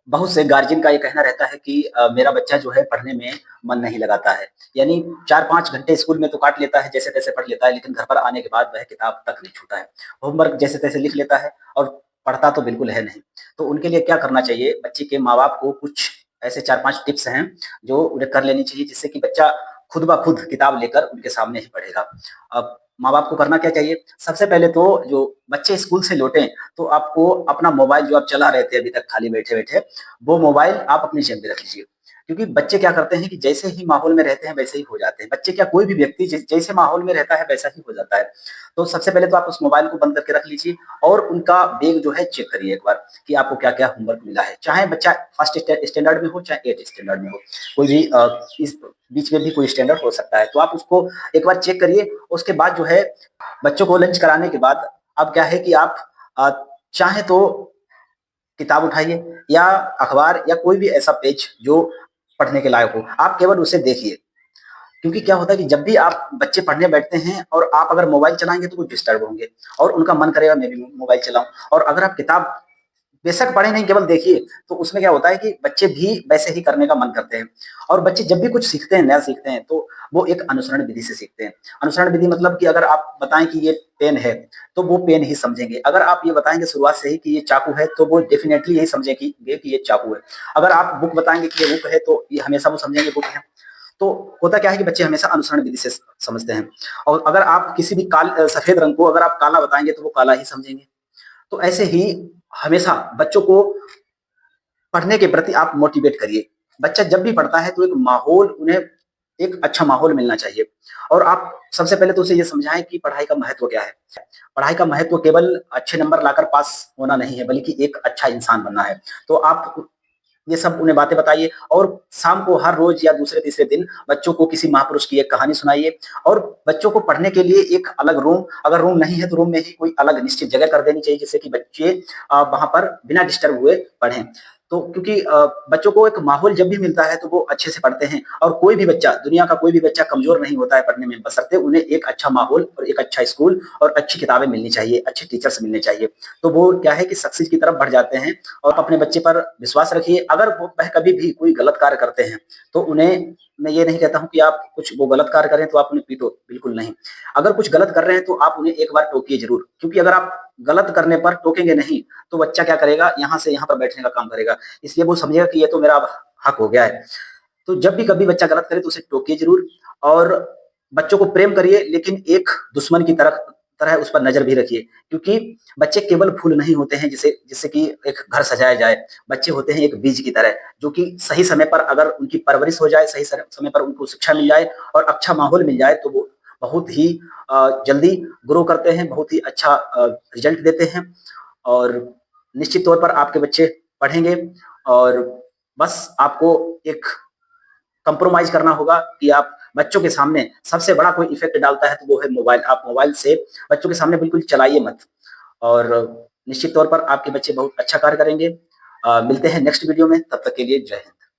बहुत से गार्जियन का ये कहना रहता है कि मेरा बच्चा जो है पढ़ने में मन नहीं लगाता है। यानी 4-5 घंटे स्कूल में तो काट लेता है, जैसे-तैसे पढ़ लेता है, लेकिन घर पर आने के बाद वह किताब तक नहीं छूता है। होमवर्क जैसे-तैसे लिख लेता है और पढ़ता तो बिल्कुल है नहीं। तो उनके लिए क्या करना चाहिए? बच्चे के माँ-बाप को कुछ ऐसे 4-5 टिप्स हैं, जो उन्हें कर लेनी चाहिए, जिससे कि बच्चा खुद ब खुद किताब लेकर उनके सामने ही पढ़ेगा। अब माँ-बाप को करना क्या चाहिए? सबसे पहले तो जो बच्चे स्कूल से लौटें, तो आपको अपना मोबाइल जो आप चला रहे थे अभी तक खाली बैठे-बैठे, वो मोबाइल आप अपनी जेब में रख लीजिए। क्योंकि बच्चे क्या करते हैं कि जैसे ही माहौल में रहते हैं वैसे ही हो जाते हैं। बच्चे क्या, कोई भी व्यक्ति जैसे माहौल में रहता है वैसा ही हो जाता है। तो सबसे पहले तो आप उस मोबाइल को बंद करके रख लीजिए और उनका बैग जो है चेक करिए एक बार कि आपको क्या-क्या होमवर्क मिला है। चाहे बच्चा फर्स्ट स्टैंडर्ड में हो, चाहे 8th स्टैंडर्ड में हो। कोई भी इस बीच में भी कोई स्टैंडर्ड हो सकता है। तो आप उसको एक बार चेक करिए। उसके बाद जो है बच्चों को लंच कराने के बाद अब क्या है कि आप अ, चाहे तो किताब उठाइए या अखबार या कोई भी ऐसा पेज जो पढ़ने के लायक हो, आप केवल उसे देखिए। क्योंकि क्या होता है कि जब भी आप बच्चे पढ़ने बैठते हैं और आप अगर मोबाइल चलाएँगे तो वो डिस्टर्ब होंगे और उनका मन करेगा मैं भी मोबाइल चलाऊँ। और अगर आप किताब बेशक पढ़े नहीं, केवल देखिए, तो उसमें क्या होता है कि बच्चे भी वैसे ही करने का मन करते हैं। और बच्चे जब भी कुछ सीखते हैं, नया सीखते हैं, तो वो एक अनुसरण विधि से सीखते हैं। अनुसरण विधि मतलब कि अगर आप बताएँ कि ये पेन है, तो वो पेन ही समझेंगे। अगर आप ये बताएँगे शुरुआत से ही कि ये चाकू है, तो वो डेफ़िनेटली यही समझेंगे कि ये चाकू है। अगर आप बुक बताएँगे कि ये बुक है, तो ये हमेशा वो समझेंगे बुक है। तो होता क्या है कि बच्चे हमेशा अनुसरण विधि से समझते हैं। और अगर आप किसी भी सफ़ेद रंग को अगर आप काला बताएँगे, तो वो काला ही समझेंगे। तो ऐसे ही हमेशा बच्चों को पढ़ने के प्रति आप मोटिवेट करिए। बच्चा जब भी पढ़ता है तो एक माहौल उन्हें एक अच्छा माहौल मिलना चाहिए। और आप सबसे पहले तो उसे ये समझाएँ कि पढ़ाई का महत्व क्या है। पढ़ाई का महत्व केवल अच्छे नंबर लाकर पास होना नहीं है, बल्कि एक अच्छा इंसान बनना है। तो आप ये सब उन्हें बातें बताइए और शाम को हर रोज़ या दूसरे-तीसरे दिन बच्चों को किसी महापुरुष की एक कहानी सुनाइए। और बच्चों को पढ़ने के लिए एक अलग रूम, अगर रूम नहीं है तो रूम में ही कोई अलग निश्चित जगह कर देनी चाहिए, जिससे कि बच्चे वहाँ पर बिना डिस्टर्ब हुए पढ़ें। तो क्योंकि बच्चों को एक माहौल जब भी मिलता है तो वो अच्छे से पढ़ते हैं। और कोई भी बच्चा, दुनिया का कोई भी बच्चा कमज़ोर नहीं होता है पढ़ने में, बशर्ते उन्हें एक अच्छा माहौल और एक अच्छा स्कूल और अच्छी किताबें मिलनी चाहिए, अच्छे टीचर्स मिलने चाहिए। तो वो क्या है कि सक्सेस की तरफ बढ़ जाते हैं। और अपने बच्चे पर विश्वास रखिए। अगर वह कभी भी कोई गलत कार्य करते हैं, तो उन्हें, मैं ये नहीं कहता हूँ कि आप कुछ वो गलत कार्य करें तो आप उन्हें पीटो, बिल्कुल नहीं। अगर कुछ गलत कर रहे हैं तो आप उन्हें एक बार टोकिए ज़रूर, क्योंकि अगर आप गलत करने पर टोकेंगे नहीं, तो बच्चा क्या करेगा, यहाँ से यहाँ पर बैठने का काम करेगा। इसलिए वो समझेगा कि ये तो मेरा अब हक हो गया है। तो जब भी कभी बच्चा गलत करे तो उसे टोकिए ज़रूर। और बच्चों को प्रेम करिए, लेकिन एक दुश्मन की तरह तरह उस पर नज़र भी रखिए। क्योंकि बच्चे केवल फूल नहीं होते हैं जिसे जिससे कि एक घर सजाया जाए। बच्चे होते हैं एक बीज की तरह, जो कि सही समय पर अगर उनकी परवरिश हो जाए, सही समय पर उनको शिक्षा मिल जाए और अच्छा माहौल मिल जाए, तो वो बहुत ही जल्दी ग्रो करते हैं, बहुत ही अच्छा रिज़ल्ट देते हैं। और निश्चित तौर पर आपके बच्चे पढ़ेंगे। और बस आपको एक कंप्रोमाइज़ करना होगा कि आप बच्चों के सामने सबसे बड़ा कोई इफ़ेक्ट डालता है तो वो है मोबाइल। आप मोबाइल से बच्चों के सामने बिल्कुल चलाइए मत। और निश्चित तौर पर आपके बच्चे बहुत अच्छा कार्य करेंगे। मिलते हैं नेक्स्ट वीडियो में, तब तक के लिए जय हिंद।